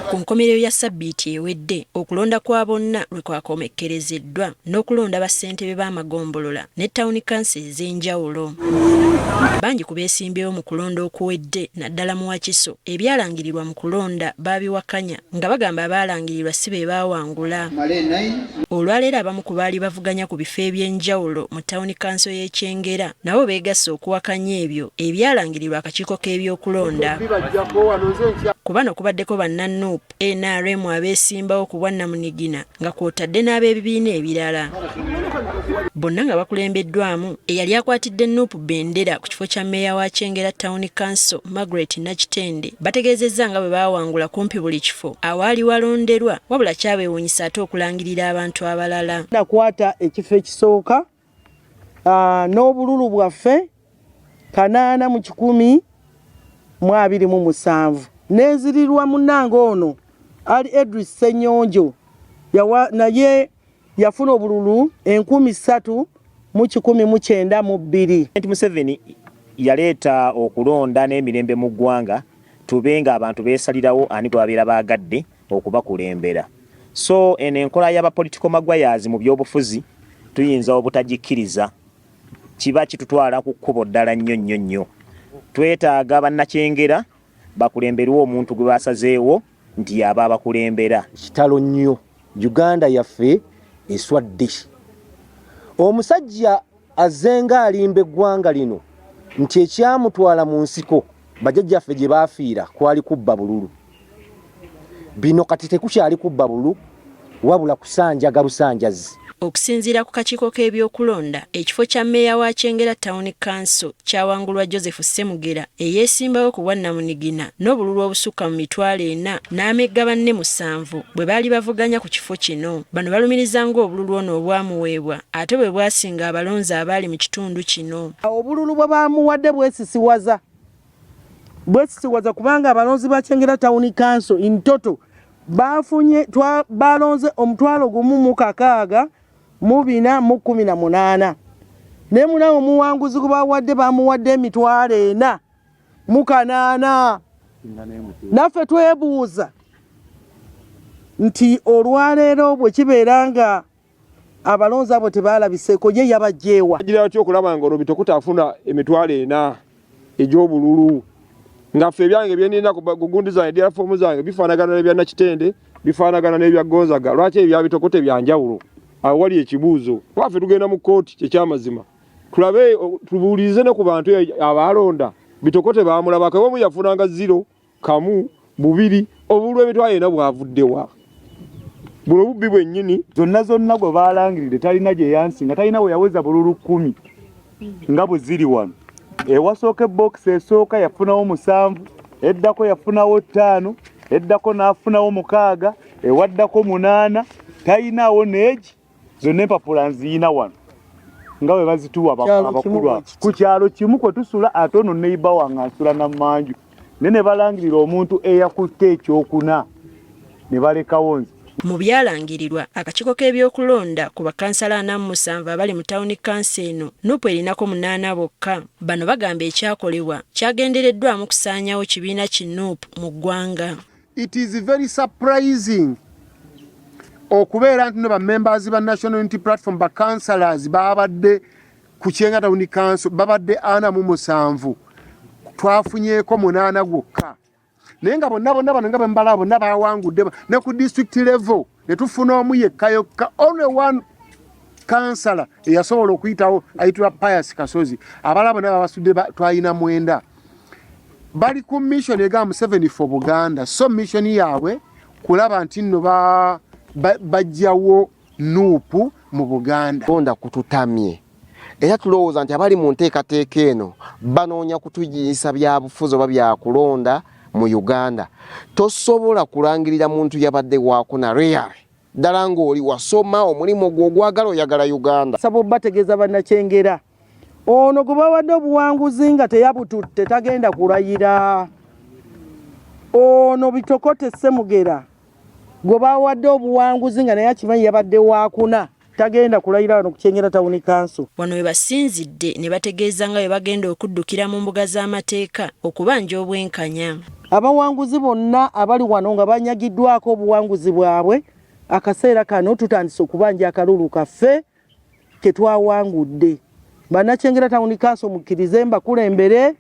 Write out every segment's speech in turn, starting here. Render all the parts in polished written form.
Ku nkomerero ya ssabbiiti ewedde okulonda kwa bonna lwe kwakomekkerezeddwa n'okulonda bassentebe b'amagombolola ne ttawuni kansi ez'enjawulo. Bangi ku beesimbyewo mu kulonda okuwedde naddala mu Wakiso ebyalangirirwa mu kulonda baabiwakanya nga bagamba abaalangirirwa si be baawangula. Olwaleero abamu ku baali bavuganya ku bifo eby'enjawulo mu ttawuni kanso y'e Kyengera nabo beegasse okuwakanya ebyo ebyalangirirwa akakiiko k'ebyokulonda. Ku bano kubaddeko bannaNUP, NRM abeesimbawo ku Bwannamunigina nga kw'otadde n'ab'ebibiina ebirala. Bonna nga bakulembeddwamu eyali akwatidde NUP bendera ku kifo kya mmeeya wa Kyengera Town Council Margaret Nakitende bategeezezza nga bwe baawangula kumpi buli kifo awaali walonderwa wabula kyabeewuunyisa ate okulangirira abantu abalala. Nakwata ekifo ekisooka n'obululu bwaffe 8,127 nezirirwa munnange ono ali Edris Ssenyonjo naye yafuna obululu 3,192. Museveni yaleeta okulonda n'emirembe mu ggwanga tube nga abantu beesalirawo ani gwe babeera baagadde okubakulembera. So eno enkola y'abapolitical magwayazi mu by'obufuzi tuyinza obutagikkiriza, kiba kitutwala ku kkubo ddala nnyo. Twetaaga bannakyengera bakulemberwa omuntu gwe basazeewo nti aba abakulembera. Kitalo nnyo Uganda yaffe eswadde. Omusajja azenga alimba eggwanga lino nti ekyamutwala mu nsiko bajjajjaffe gye baafiira kwali kubba bululu. Bino kati tekukyali kubba bululu wabula kusanjaga busanjazi. Okusinziira ku kakiiko k'ebyokulonda, ekifo kya mmeeya wa Kyengera Town Council kyawangulwa Joseph Ssemugera eyeesimbawo ku Bwannamunigina n'obululu obusukka mu 40,000 n'amegga banne 7 bwe baali bavuganya ku kifo kino. Bano balumiriza ng'obululu ono obwamuweebwa ate bwe bwasinga abalonzi abaali mu kitundu kino. Obululu bwe baamuwadde bwesisiwaza kubanga abalonzi ba Kyengera Town Council in total bafunye balonze 1,418 ne munawo muwanguzi gwe bawadde bamuwadde 4,800. Naffe twebuuza nti olwaleero bwe kibeera nga abalonzi abo tebaalabiseko ye yabajjeewa. Agira atyo okulaba nga Robito kutafuna 4,000 egy'obululu nga ffe ebyange byenina kugundiza edira fomu zange bifaanagana n'ebya Nakitende bifaanagana n'ebya Gonzaga. Lwaki ebya Bitokote byanjawulo? Awo wali ekibuuzo. Waffe tugenda mu kkooti kyekyamazima tulabe tubuulize ne ku bantu abalonda Bitokote baamulabako omu yafunanga 0, 1, 2 obululu emitwalo bwavuddewa. Buno bubbi bwennyini zonna gwe baalangirire talina gye yansinga, talina we yaweza bululu 10 nga bwe ziri wano. Ewasooka box esooka yafunawo 7, eddako yafunawo 5, eddako n'afunawo 6, ewaddako 8, talinawo neegi zonna empapula nziyina wano nga bwe bazituwa abakulu. Ku kyalo kimu kwe tusula ate ono neiba wange asula Nammanju ne balangirira omuntu eyakutte ekyokuna ne balekawo nze. Mu byalangirirwa akakiiko k'ebyokulonda ku bakansala 47 abali mu Town Council eno NUP erinako 8 bokka. Bano bagamba ekyakolebwa kyagendereddwamu kusaanyawo kibiina ki NUP mu ggwanga. It is very surprising okubeera nti ba members ba National Unity Platform ba councillors babadde ku Kyengera Town Council babadde 47 twafunyeeko 8 gwokka. Naye nga bonna bano nga bembala bonna baawangudde ne ku district level ne tufuna omu yekka yokka, only one councillor eyasobola okuyitawo ayitibwa Pius Kasozi. Abala bonna babasudde twalina 9 bali ku mission ega Museveni for Buganda. So mission yaabwe kulaba nti nno bajjawo NUP mu Buganda. Onda kututamye era tulowooza nti abali mu nteekateeka eno banoonya kutuyisa bya bufuzi oba bya kulonda mu Uganda. Tosobola kulangirira muntu yabadde waako na real ddala ng'oli wasoma omulimu gwo ogwagala oyagala Uganda. Sabo bategeeza bannakyengera ono gwe bawadde obuwanguzi nga teyabututte tagenda kulayira. Ono Bitokote Ssemugera gwe bawadde obuwanguzi nga naye akimanyi yabadde waakuna tagenda kulayira wano ku Kyengera Town Council. Wano we basinzidde ne bategeeza nga we bagenda okuddukira mu mbuga z'amateeka okubanja obwenkanya. Abawanguzi bonna abali wano nga banyagiddwako obuwanguzi bwabwe, akaseera kano tutandise okubanja akalulu kaffe ke twawangudde. Bannakyengera Town Council mukkirize mbakulembere,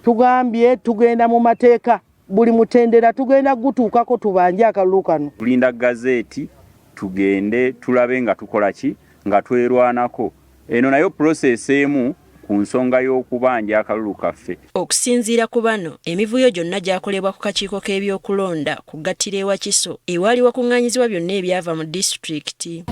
tugambye tugenda mu mateeka, buli mutendera tugenda gutuukako tubanje akalulu kano. Tulinda gazeeti tugende tulabe nga tukola ki nga twerwanako. Eno nayo process emu ku nsonga y'okubanja akalulu kaffe. Okusinziira ku bano, emivuyo gyonna gyakolebwa ku kakiiko k'ebyokulonda ku Gattiro e Wakiso ewali wakuŋŋaanyizibwa byonna ebyava mu disitulikiti.